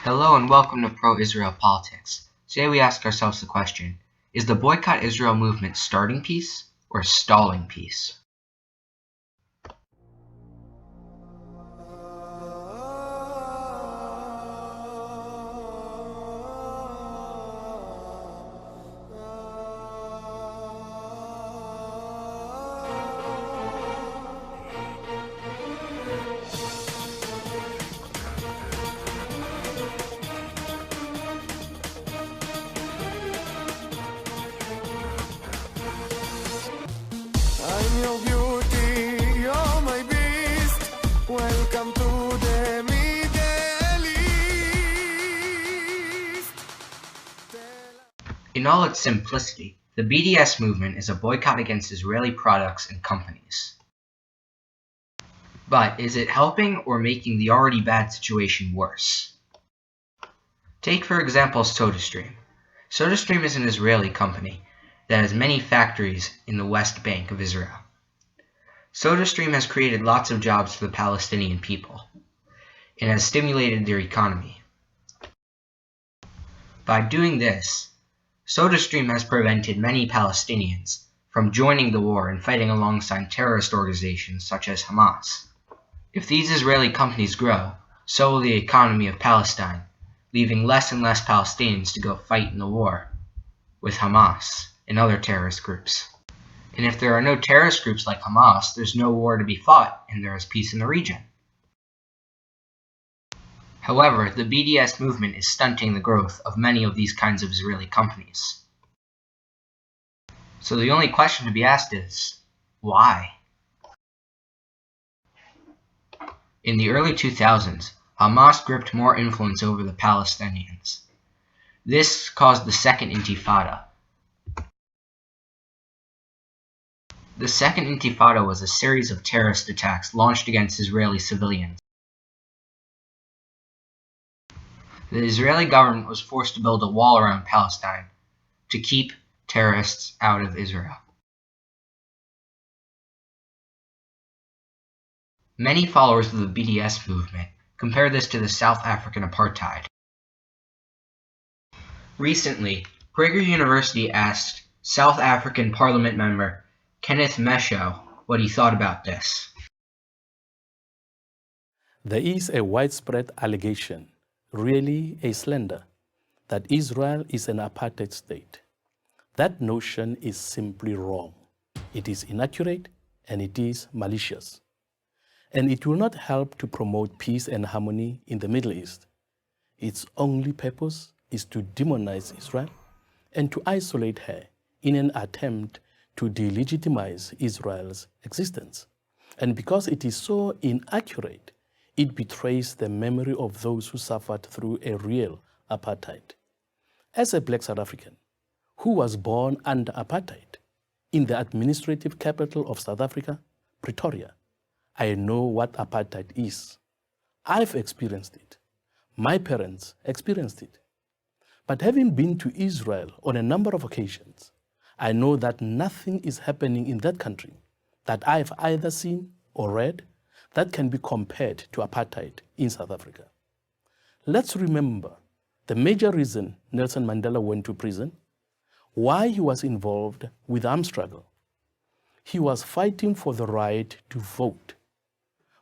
Hello and welcome to Pro-Israel Politics. Today we ask ourselves the question, is the Boycott Israel movement starting peace or stalling peace? I'm your beauty, you're my beast. Welcome to the Middle East. In all its simplicity, the BDS movement is a boycott against Israeli products and companies. But is it helping or making the already bad situation worse? Take for example SodaStream. SodaStream is an Israeli company that has many factories in the West Bank of Israel. SodaStream has created lots of jobs for the Palestinian people and has stimulated their economy. By doing this, SodaStream has prevented many Palestinians from joining the war and fighting alongside terrorist organizations such as Hamas. If these Israeli companies grow, so will the economy of Palestine, leaving less and less Palestinians to go fight in the war with Hamas and other terrorist groups. And if there are no terrorist groups like Hamas, there's no war to be fought and there is peace in the region. However, the BDS movement is stunting the growth of many of these kinds of Israeli companies. So the only question to be asked is, why? In the early 2000s, Hamas gripped more influence over the Palestinians. This caused the Second Intifada. The Second Intifada was a series of terrorist attacks launched against Israeli civilians. The Israeli government was forced to build a wall around Palestine to keep terrorists out of Israel. Many followers of the BDS movement compare this to the South African apartheid. Recently, Prager University asked South African Parliament member Kenneth Meshow what he thought about this. There is a widespread allegation, really a slander, that Israel is an apartheid state. That notion is simply wrong. It is inaccurate and it is malicious. And it will not help to promote peace and harmony in the Middle East. Its only purpose is to demonize Israel and to isolate her in an attempt to delegitimize Israel's existence. And because it is so inaccurate, it betrays the memory of those who suffered through a real apartheid. As a black South African who was born under apartheid in the administrative capital of South Africa, Pretoria, I know what apartheid is. I've experienced it. My parents experienced it. But having been to Israel on a number of occasions, I know that nothing is happening in that country that I've either seen or read that can be compared to apartheid in South Africa. Let's remember the major reason Nelson Mandela went to prison, why he was involved with the armed struggle. He was fighting for the right to vote,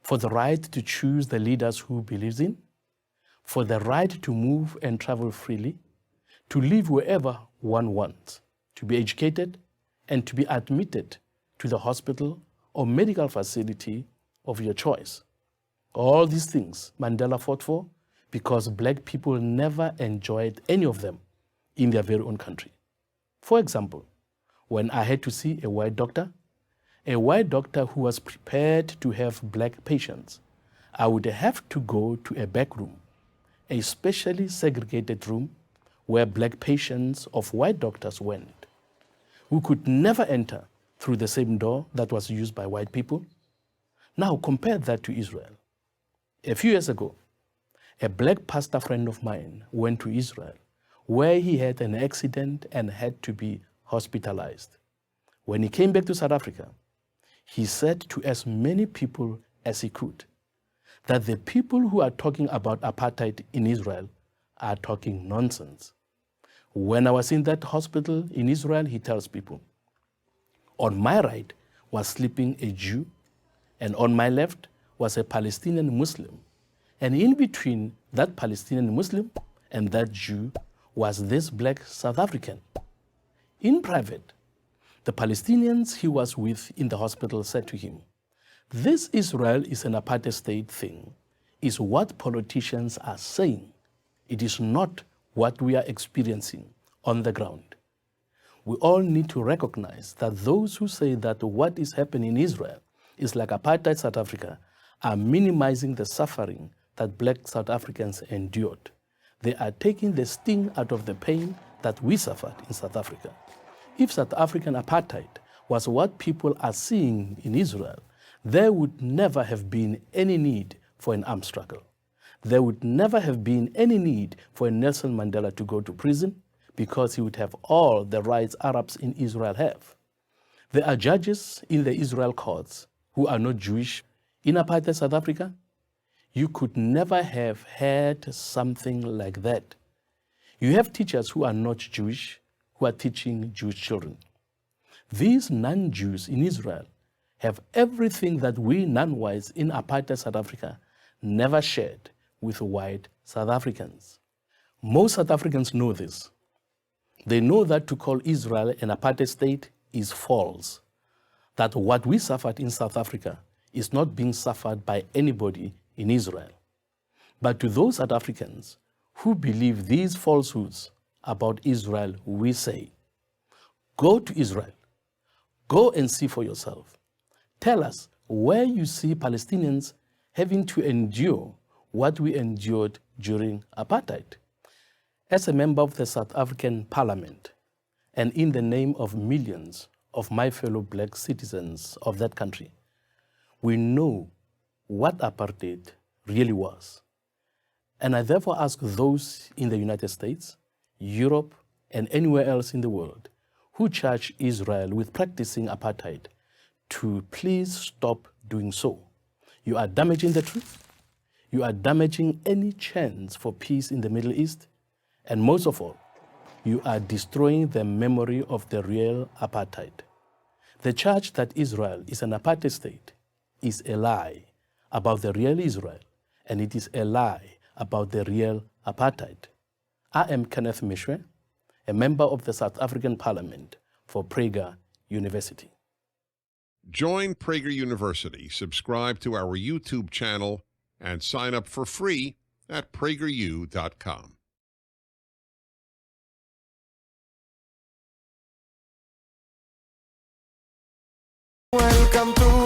for the right to choose the leaders who believes in, for the right to move and travel freely, to live wherever one wants, to be educated, and to be admitted to the hospital or medical facility of your choice. All these things Mandela fought for because black people never enjoyed any of them in their very own country. For example, when I had to see a white doctor who was prepared to have black patients, I would have to go to a back room, a specially segregated room where black patients of white doctors went, who could never enter through the same door that was used by white people. Now compare that to Israel. A few years ago, a black pastor friend of mine went to Israel where he had an accident and had to be hospitalized. When he came back to South Africa, he said to as many people as he could that the people who are talking about apartheid in Israel are talking nonsense. When I was in that hospital in Israel, he tells people, on my right was sleeping a Jew, and on my left was a Palestinian Muslim. And in between that Palestinian Muslim and that Jew was this black South African. In private, the Palestinians he was with in the hospital said to him, this Israel is an apartheid state thing, is what politicians are saying. It is not what we are experiencing on the ground. We all need to recognize that those who say that what is happening in Israel is like apartheid South Africa are minimizing the suffering that black South Africans endured. They are taking the sting out of the pain that we suffered in South Africa. If South African apartheid was what people are seeing in Israel, there would never have been any need for an armed struggle. There would never have been any need for Nelson Mandela to go to prison because he would have all the rights Arabs in Israel have. There are judges in the Israel courts who are not Jewish in apartheid South Africa. You could never have had something like that. You have teachers who are not Jewish who are teaching Jewish children. These non-Jews in Israel have everything that we non-whites in apartheid South Africa never shared with white South Africans. Most South Africans know this. They know that to call Israel an apartheid state is false, that what we suffered in South Africa is not being suffered by anybody in Israel. But to those South Africans who believe these falsehoods about Israel, we say, go to Israel, go and see for yourself. Tell us where you see Palestinians having to endure what we endured during apartheid. As a member of the South African Parliament, and in the name of millions of my fellow black citizens of that country, we know what apartheid really was. And I therefore ask those in the United States, Europe, and anywhere else in the world who charge Israel with practicing apartheid to please stop doing so. You are damaging the truth. You are damaging any chance for peace in the Middle East. And most of all, you are destroying the memory of the real apartheid. The charge that Israel is an apartheid state is a lie about the real Israel, and it is a lie about the real apartheid. I am Kenneth Mishwe, a member of the South African Parliament for Prager University. Join Prager University, subscribe to our YouTube channel, and sign up for free at prageru.com. Welcome to